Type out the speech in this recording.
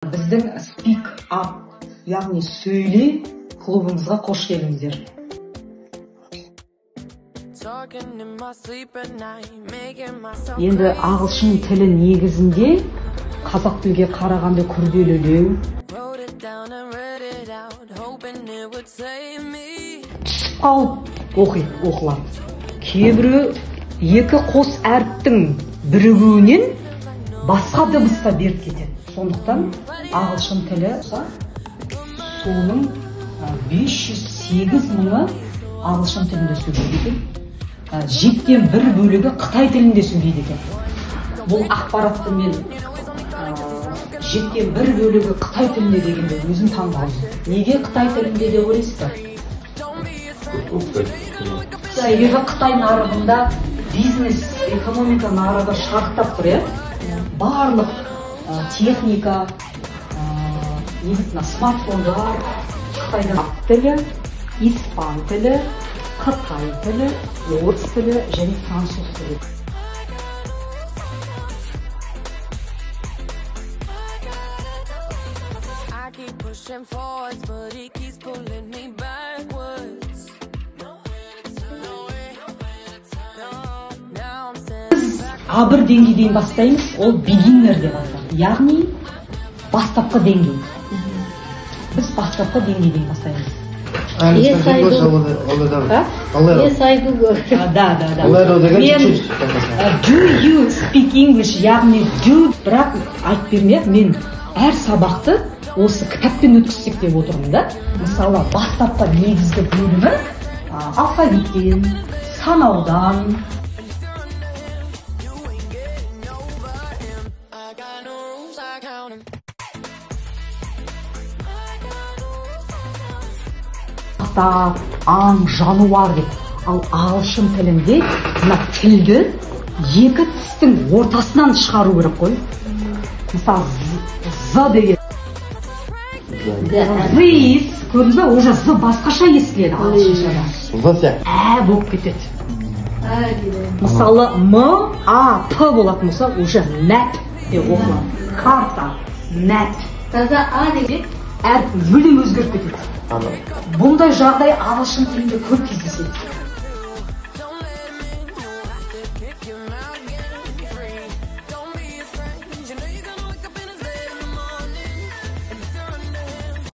Біздің Speak Up, яғни сөйле клубымызға қош келдіңіздер. Енді ағылшын тілі негізінде қазақ тілге қарағанда күрделілеу, түсіп қалып оқылады. Кейбірі екі қос әріптің бірігуінен басқа дыбысқа беріп кетеді. Сондықтан ағылшын тілі соның 508 мыңы ағылшын тілінде сөйлейді екен. 7/1 бөлігі Қытай тілінде сөйлейді екен. Бұл ақпаратты мен 7/1 бөлігі Қытай тілінде дегенде өзім таңғалдым. Неге Қытай тілінде деп ойлайсыздар? Себебі Қытай нарығында бизнес, экономика нарығы шарықтап тұр, барлық техника, смартфондар, Қытайда тілі, испан тілі, Қытай тілі, орыс тілі және француз тілі. Біз A1 деңгейден бастаймыз, ол beginner деп аталады. Яғни бастапқы деңгей. Біз бастапқы деңгейден бастаймыз. Yes, I do. Да. Do you speak English? Яғни do, бірақ айтып бермек, мен әр сабақты осы кітаппен өткізсек деп отырмын да. Мысалы, бастапқы негізгі бөлімі алфавиттен, санаудан, аң, жануар деп. Ал ағылшын тілінде мына тілді екі тістің ортасынан шығару керек қой. Мысалы, з деген. This, көрдіңіз бе, уже з басқаша естіледі ағылшыншада. Болып кетеді. Мысалы, м, а, п болатын болса, уже map деп оқылады. Карта, map. Таза а деген Мүлдем өзгеріп кетеді. Бұндай жағдай ағылшын тілінде көп кездеседі.